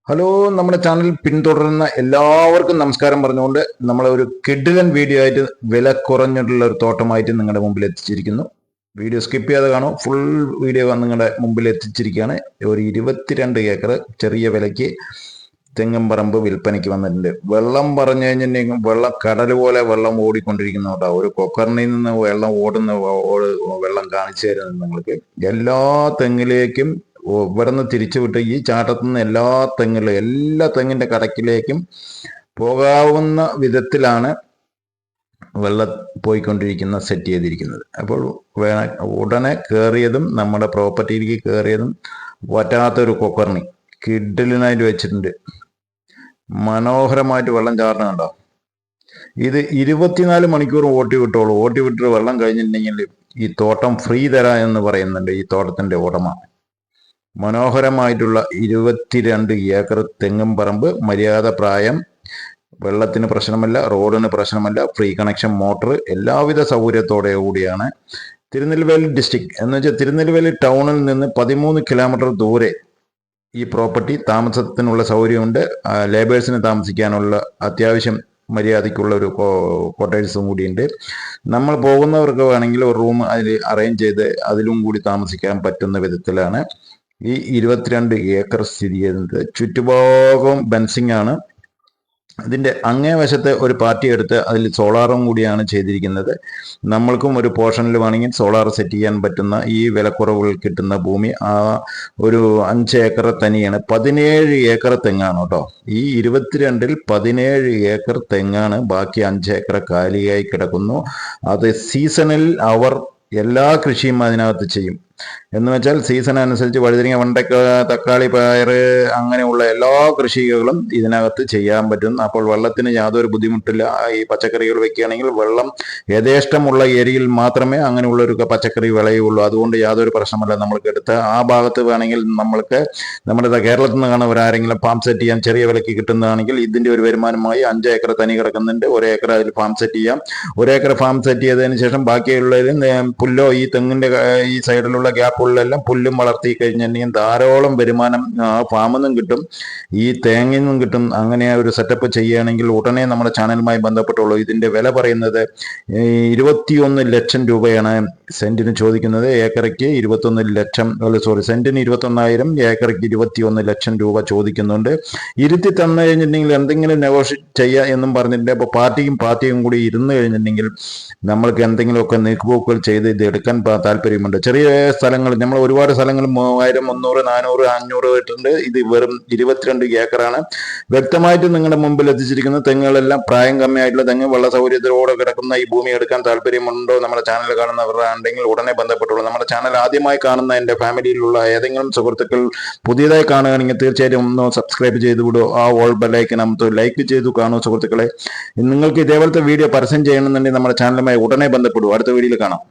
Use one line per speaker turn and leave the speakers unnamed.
Hello, നമ്മുടെ channel പിന്തുടരുന്ന എല്ലാവർക്കും നമസ്കാരം പറഞ്ഞുകൊണ്ട് നമ്മളെ ഒരു കിഡിലൻ വീഡിയോ ആയിട്ട് വില കുറഞ്ഞിട്ടുള്ള ഒരു തോട്ടമായിട്ട് നിങ്ങളുടെ മുമ്പിൽ എത്തിച്ചിരിക്കുന്നു. വീഡിയോ സ്കിപ്പ് ചെയ്യാതെ കാണും. ഫുൾ വീഡിയോ നിങ്ങളുടെ മുമ്പിൽ എത്തിച്ചിരിക്കുകയാണ്. ഒരു 22 ഏക്കർ ചെറിയ വിലയ്ക്ക് തെങ്ങും പറമ്പ് വിൽപ്പനയ്ക്ക് വന്നിട്ടുണ്ട്. വെള്ളം പറഞ്ഞു കഴിഞ്ഞിട്ടുണ്ടെങ്കിൽ വെള്ളം കടൽ പോലെ വെള്ളം ഓടിക്കൊണ്ടിരിക്കുന്ന കേട്ടോ. ഒരു കൊക്കറിനിൽ നിന്ന് വെള്ളം ഓടുന്ന വെള്ളം കാണിച്ചു തരുന്നത് നിങ്ങൾക്ക്. എല്ലാ തെങ്ങിലേക്കും ഇവിടുന്ന് തിരിച്ചുവിട്ട് ഈ ചാട്ടത്തു നിന്ന് എല്ലാ തെങ്ങിന്റെ കടക്കിലേക്കും പോകാവുന്ന വിധത്തിലാണ് വെള്ളം പോയിക്കൊണ്ടിരിക്കുന്ന സെറ്റ് ചെയ്തിരിക്കുന്നത്. അപ്പോൾ ഉടനെ കയറിയതും നമ്മുടെ പ്രോപ്പർട്ടിയിലേക്ക് കയറിയതും പറ്റാത്തൊരു കൊക്കർണി കിഡലിനായിട്ട് വെച്ചിട്ടുണ്ട്. മനോഹരമായിട്ട് വെള്ളം ചാടണുണ്ടോ. ഇത് 24 മണിക്കൂർ ഓട്ടി വിട്ടോളൂ. ഓട്ടി വിട്ടിട്ട് വെള്ളം കഴിഞ്ഞിട്ടുണ്ടെങ്കിൽ ഈ തോട്ടം ഫ്രീ തരാ എന്ന് പറയുന്നുണ്ട് ഈ തോട്ടത്തിന്റെ ഉടമ. മനോഹരമായിട്ടുള്ള 22 ഏക്കർ തെങ്ങും പറമ്പ്, മര്യാദ പ്രായം, വെള്ളത്തിന് പ്രശ്നമല്ല, റോഡിന് പ്രശ്നമല്ല, ഫ്രീ കണക്ഷൻ മോട്ടർ, എല്ലാവിധ സൗകര്യത്തോടെ കൂടിയാണ്. തിരുനെൽവേലി ഡിസ്ട്രിക്ട് എന്ന് വെച്ചാൽ തിരുനെൽവേലി ടൗണിൽ നിന്ന് 13 കിലോമീറ്റർ ദൂരെ ഈ പ്രോപ്പർട്ടി. താമസത്തിനുള്ള സൗകര്യമുണ്ട്. ലേബേഴ്സിന് താമസിക്കാനുള്ള അത്യാവശ്യം മര്യാദയ്ക്കുള്ള ഒരു ക്വാർട്ടേഴ്സും കൂടിയുണ്ട്. നമ്മൾ പോകുന്നവർക്ക് വേണമെങ്കിൽ ഒരു റൂം അതിൽ അറേഞ്ച് ചെയ്ത് അതിലും കൂടി താമസിക്കാൻ പറ്റുന്ന വിധത്തിലാണ് ഈ 22 ഏക്കർ സ്ഥിതി ചെയ്യുന്നത്. ചുറ്റുഭാഗവും ബെൻസിംഗ് ആണ്. ഇതിന്റെ അങ്ങേ വശത്തെ ഒരു പാർട്ടി എടുത്ത് അതിൽ സോളാറും കൂടിയാണ് ചെയ്തിരിക്കുന്നത്. നമ്മൾക്കും ഒരു പോർഷനിൽ വേണമെങ്കിൽ സോളാർ സെറ്റ് ചെയ്യാൻ പറ്റുന്ന ഈ വിലക്കുറവുകൾ കിട്ടുന്ന ഭൂമി ഒരു 5 ഏക്കർ തന്നെയാണ്. 17 ഏക്കർ തെങ്ങാണ് കേട്ടോ. ഈ 22-ൽ 17 ഏക്കർ തെങ്ങാണ്. ബാക്കി 5 ഏക്കർ കാലിയായി കിടക്കുന്നു. അത് സീസണിൽ അവർ എല്ലാ കൃഷിയും അതിനകത്ത് ചെയ്യും. എന്ന് വെച്ചാൽ സീസൺ അനുസരിച്ച് വഴുതനങ്ങ, വെണ്ടയ്ക്ക, തക്കാളി, പയർ, അങ്ങനെയുള്ള എല്ലാ കൃഷികളും ഇതിനകത്ത് ചെയ്യാൻ പറ്റും. അപ്പോൾ വെള്ളത്തിന് യാതൊരു ബുദ്ധിമുട്ടില്ല. ഈ പച്ചക്കറികൾ വെക്കുകയാണെങ്കിൽ വെള്ളം യഥേഷ്ടമുള്ള ഏരിയയിൽ മാത്രമേ അങ്ങനെയുള്ള ഒരു പച്ചക്കറി വിളയുള്ളൂ. അതുകൊണ്ട് യാതൊരു പ്രശ്നമല്ല. നമ്മൾക്ക് എടുത്ത് ആ ഭാഗത്ത് വേണമെങ്കിൽ നമ്മൾക്ക് നമ്മുടെ കേരളത്തിൽ നിന്ന് കാണുന്നവരാരെങ്കിലും ഫാം സെറ്റ് ചെയ്യാൻ ചെറിയ വിലയ്ക്ക് കിട്ടുന്നതാണെങ്കിൽ ഇതിന്റെ ഒരു വരുമാനമായി 5 ഏക്കർ തനി കിടക്കുന്നുണ്ട്. 1 ഏക്കർ അതിൽ ഫാം സെറ്റ് ചെയ്യാം. 1 ഏക്കർ ഫാം സെറ്റ് ചെയ്തതിന് ശേഷം ബാക്കിയുള്ളതിൽ പുല്ലോ ഈ തെങ്ങിന്റെ ഈ സൈഡിലുള്ള ഗ്യാപ്പുകളിലെല്ലാം പുല്ലും വളർത്തി കഴിഞ്ഞിട്ടുണ്ടെങ്കിൽ ധാരാളം വരുമാനം ആ ഫാമിൽ നിന്നും കിട്ടും, ഈ തേങ്ങയിൽ നിന്നും കിട്ടും. അങ്ങനെ ഒരു സെറ്റപ്പ് ചെയ്യുകയാണെങ്കിൽ ഉടനെ നമ്മുടെ ചാനലുമായി ബന്ധപ്പെട്ടുള്ളൂ. ഇതിന്റെ വില പറയുന്നത് 21 ലക്ഷം രൂപയാണ് സെന്റിന് ചോദിക്കുന്നത്. ഏക്കറയ്ക്ക് 21 ലക്ഷം, സെന്റിന് 21,000, ഏക്കറയ്ക്ക് 21 ലക്ഷം രൂപ ചോദിക്കുന്നുണ്ട്. ഇരുത്തി തന്നു കഴിഞ്ഞിട്ടുണ്ടെങ്കിൽ എന്തെങ്കിലും നെഗോഷിയേറ്റ് ചെയ്യുക എന്നും പറഞ്ഞിട്ടുണ്ട്. അപ്പോൾ പാർട്ടിയും കൂടി ഇരുന്ന് കഴിഞ്ഞിട്ടുണ്ടെങ്കിൽ നമ്മൾക്ക് എന്തെങ്കിലുമൊക്കെ നീക്കുപോക്കുകൾ ചെയ്ത് ഇത് എടുക്കാൻ താല്പര്യമുണ്ട്. ചെറിയ സ്ഥലങ്ങൾ, നമ്മൾ ഒരുപാട് സ്ഥലങ്ങൾ 3000, 300, 400, 500 ഇട്ടുണ്ട്. ഇത് വെറും 22 ഏക്കറാണ്. വ്യക്തമായിട്ട് നിങ്ങളുടെ മുമ്പിൽ എത്തിച്ചിരിക്കുന്ന തെങ്ങുകളെല്ലാം പ്രായം കമ്മിയായിട്ടുള്ള തെങ്ങ്, വെള്ള സൗകര്യത്തിലൂടെ കിടക്കുന്ന ഈ ഭൂമി എടുക്കാൻ താല്പര്യമുണ്ടോ നമ്മുടെ ചാനൽ കാണുന്നവരുണ്ടെങ്കിൽ ഉടനെ ബന്ധപ്പെട്ടുള്ളൂ. നമ്മുടെ ചാനൽ ആദ്യമായി കാണുന്ന എൻ്റെ ഫാമിലിയിലുള്ള ഏതെങ്കിലും സുഹൃത്തുക്കൾ പുതിയതായി കാണുകയാണെങ്കിൽ തീർച്ചയായിട്ടും ഒന്ന് സബ്സ്ക്രൈബ് ചെയ്ത് വിടുക. ആ ഓൾ ബെല്ലൈക്കൻ നമുക്ക് ലൈക്ക് ചെയ്തു കാണൂ സുഹൃത്തുക്കളെ. നിങ്ങൾക്ക് ഇതേപോലത്തെ വീഡിയോ പരസ്യം ചെയ്യണമെന്നുണ്ടെങ്കിൽ നമ്മുടെ ചാനലുമായി ഉടനെ ബന്ധപ്പെടുക. അടുത്ത വീഡിയോയിൽ കാണാം.